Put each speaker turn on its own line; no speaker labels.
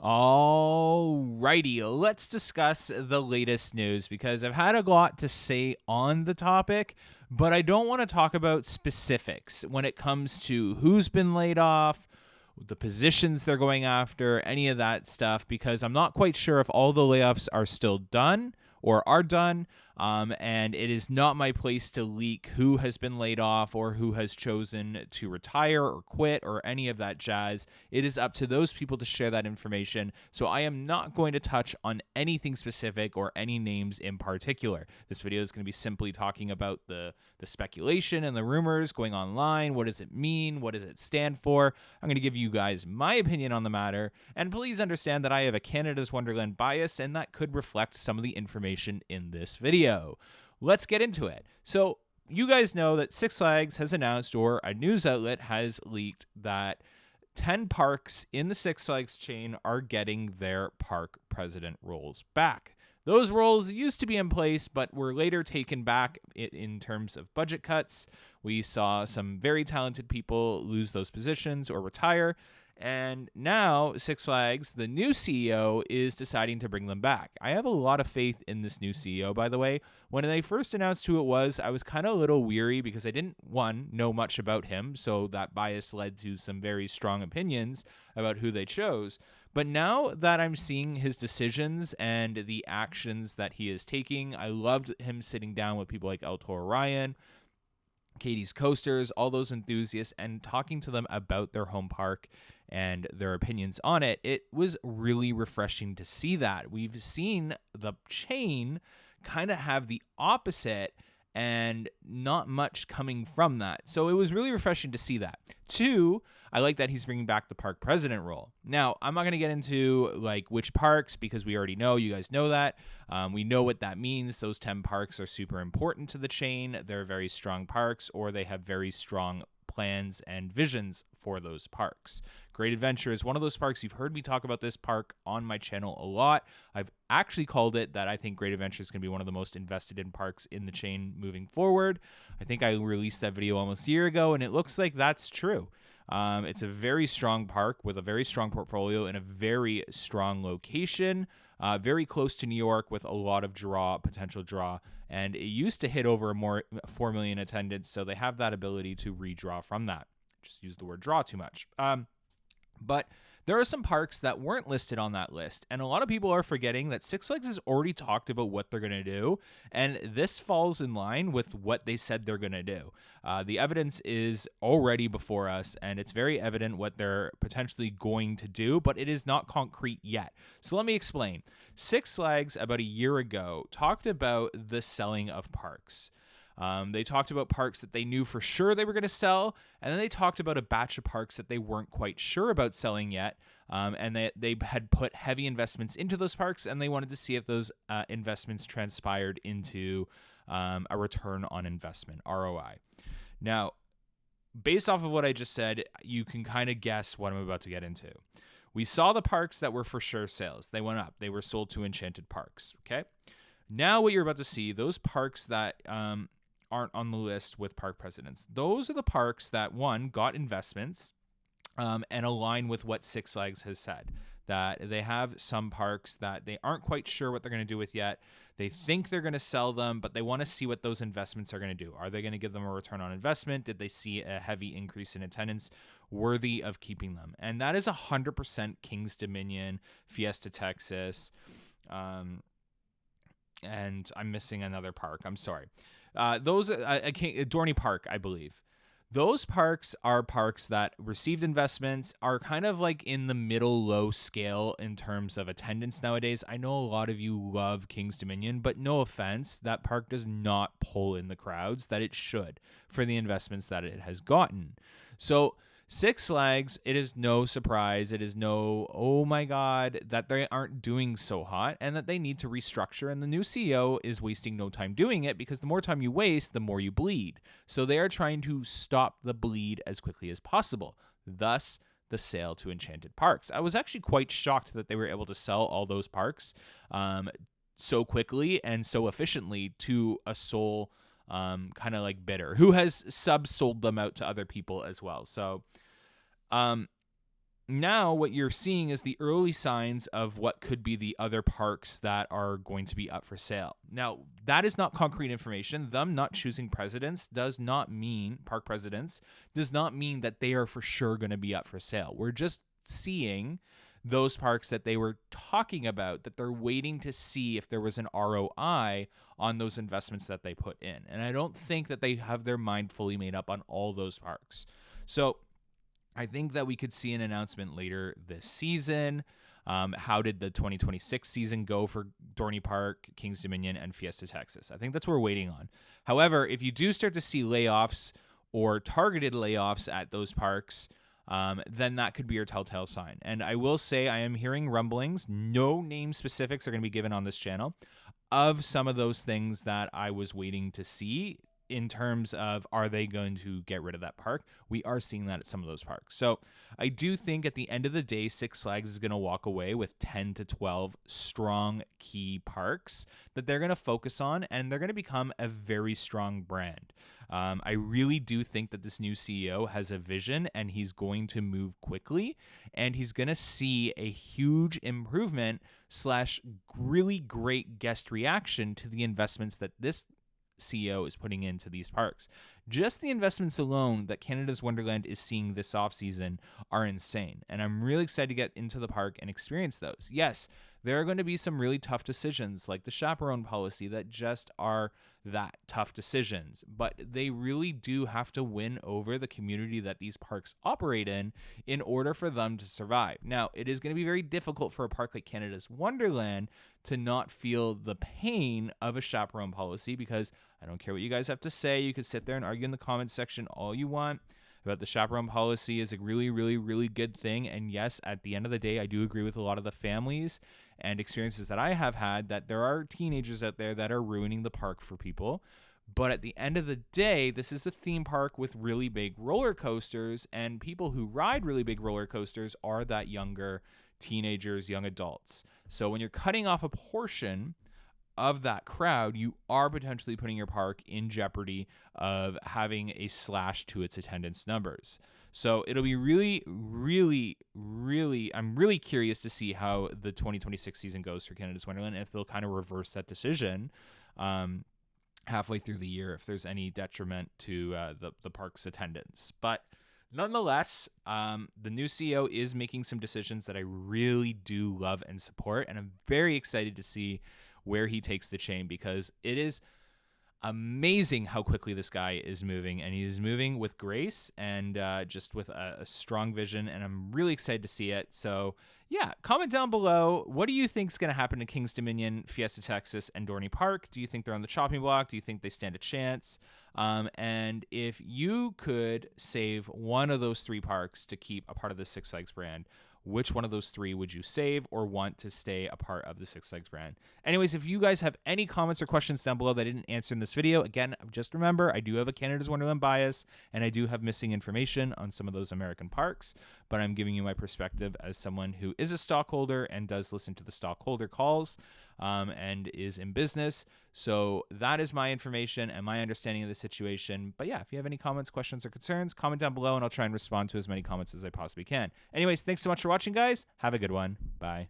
Alrighty, let's discuss the latest news because I've had a lot to say on the topic, but I don't want to talk about specifics when it comes to who's been laid off, the positions they're going after, any of that stuff, because I'm not quite sure if all the layoffs are still done or are done. And it is not my place to leak who has been laid off or who has chosen to retire or quit or any of that jazz. It is up to those people to share that information. So I am not going to touch on anything specific or any names in particular. This video is going to be simply talking about the speculation and the rumors going online. What does it mean? What does it stand for? I'm going to give you guys my opinion on the matter. And please understand that I have a Canada's Wonderland bias, and that could reflect some of the information in this video. Let's get into it. So you guys know that Six Flags has announced, or a news outlet has leaked, that 10 parks in the Six Flags chain are getting their park president roles back. Those roles used to be in place, but were later taken back in terms of budget cuts. We saw some very talented people lose those positions or retire. And now Six Flags, the new CEO, is deciding to bring them back. I have a lot of faith in this new CEO, by the way. When they first announced who it was, I was kind of a little weary because I didn't, one, know much about him. So that bias led to some very strong opinions about who they chose. But now that I'm seeing his decisions and the actions that he is taking, I loved him sitting down with people like El Toro Ryan, Katie's Coasters, all those enthusiasts, and talking to them about their home park and their opinions on it. It was really refreshing to see that. We've seen the chain kind of have the opposite and not much coming from that. So it was really refreshing to see that. Two, I like that he's bringing back the park president role. Now, I'm not going to get into like which parks because we already know, you guys know that. We know what that means. Those 10 parks are super important to the chain. They're very strong parks, or they have very strong plans and visions for those parks. Great Adventure is one of those parks. You've heard me talk about this park on my channel a lot. I've actually called it that I think Great Adventure is going to be one of the most invested in parks in the chain moving forward. I think I released that video almost a year ago, and it looks like that's true. It's a very strong park with a very strong portfolio in a very strong location, very close to New York with a lot of potential draw. And it used to hit over 4 million attendance, so they have that ability to redraw from that. Just use the word draw too much. But there are some parks that weren't listed on that list, and a lot of people are forgetting that Six Flags has already talked about what they're going to do, and this falls in line with what they said they're going to do. The evidence is already before us, and it's very evident what they're potentially going to do, but it is not concrete yet. So let me explain. Six Flags, about a year ago, talked about the selling of parks. They talked about parks that they knew for sure they were going to sell, and then they talked about a batch of parks that they weren't quite sure about selling yet, and they had put heavy investments into those parks, and they wanted to see if those investments transpired into a return on investment, ROI. Now, based off of what I just said, you can kind of guess what I'm about to get into. We saw the parks that were for sure sales. They went up. They were sold to Enchanted Parks, okay? Now what you're about to see, those parks that aren't on the list with park presidents, those are the parks that, one, got investments and align with what Six Flags has said, that they have some parks that they aren't quite sure what they're going to do with yet. They think they're going to sell them, but they want to see what those investments are going to do. Are they going to give them a return on investment? Did they see a heavy increase in attendance worthy of keeping them? And that is 100% Kings Dominion, Fiesta Texas, and I'm missing another park. I'm sorry. Dorney Park, I believe. Those parks are parks that received investments, are kind of like in the middle low scale in terms of attendance nowadays. I know a lot of you love Kings Dominion, but no offense, that park does not pull in the crowds that it should for the investments that it has gotten. So Six Flags, it is no surprise. It is no, oh my God, that they aren't doing so hot and that they need to restructure. And the new CEO is wasting no time doing it, because the more time you waste, the more you bleed. So they are trying to stop the bleed as quickly as possible. Thus, the sale to Enchanted Parks. I was actually quite shocked that they were able to sell all those parks so quickly and so efficiently to a sole kind of like bidder who has sub-sold them out to other people as well. So now what you're seeing is the early signs of what could be the other parks that are going to be up for sale. Now, that is not concrete information. Them not choosing presidents does not mean, park presidents, does not mean that they are for sure going to be up for sale. We're just seeing those parks that they were talking about, that they're waiting to see if there was an ROI on those investments that they put in. And I don't think that they have their mind fully made up on all those parks. So I think that we could see an announcement later this season. How did the 2026 season go for Dorney Park, Kings Dominion, and Fiesta Texas? I think that's what we're waiting on. However, if you do start to see layoffs or targeted layoffs at those parks, then that could be your telltale sign. And I will say I am hearing rumblings, no name specifics are going to be given on this channel, of some of those things that I was waiting to see in terms of, are they going to get rid of that park? We are seeing that at some of those parks. So I do think at the end of the day, Six Flags is going to walk away with 10 to 12 strong key parks that they're going to focus on, and they're going to become a very strong brand. I really do think that this new CEO has a vision, and he's going to move quickly, and he's going to see a huge improvement / really great guest reaction to the investments that this CEO is putting into these parks. Just the investments alone that Canada's Wonderland is seeing this offseason are insane. And I'm really excited to get into the park and experience those. Yes, there are going to be some really tough decisions like the chaperone policy that just are that tough decisions, but they really do have to win over the community that these parks operate in order for them to survive. Now, it is going to be very difficult for a park like Canada's Wonderland to not feel the pain of a chaperone policy, because I don't care what you guys have to say. You could sit there and argue in the comments section all you want about the chaperone policy is a really, really, really good thing. And yes, at the end of the day, I do agree with a lot of the families and experiences that I have had that there are teenagers out there that are ruining the park for people. But at the end of the day, this is a theme park with really big roller coasters, and people who ride really big roller coasters are that younger teenagers, young adults. So when you're cutting off a portion of that crowd, you are potentially putting your park in jeopardy of having a slash to its attendance numbers. So it'll be really, really, really, I'm really curious to see how the 2026 season goes for Canada's Wonderland, and if they'll kind of reverse that decision halfway through the year, if there's any detriment to the park's attendance. But nonetheless, the new CEO is making some decisions that I really do love and support, and I'm very excited to see where he takes the chain, because it is amazing how quickly this guy is moving, and he is moving with grace and just with a strong vision, and I'm really excited to see it. So yeah, comment down below, what do you think is going to happen to Kings Dominion, Fiesta Texas, and Dorney Park? Do you think they're on the chopping block? Do you think they stand a chance? And if you could save one of those three parks to keep a part of the Six Flags brand, which one of those three would you save or want to stay a part of the Six Flags brand? Anyways, if you guys have any comments or questions down below that I didn't answer in this video, again, just remember, I do have a Canada's Wonderland bias, and I do have missing information on some of those American parks, but I'm giving you my perspective as someone who is a stockholder and does listen to the stockholder calls and is in business. So that is my information and my understanding of the situation. But yeah, if you have any comments, questions, or concerns, comment down below, and I'll try and respond to as many comments as I possibly can. Anyways, thanks so much for watching, guys. Have a good one. Bye.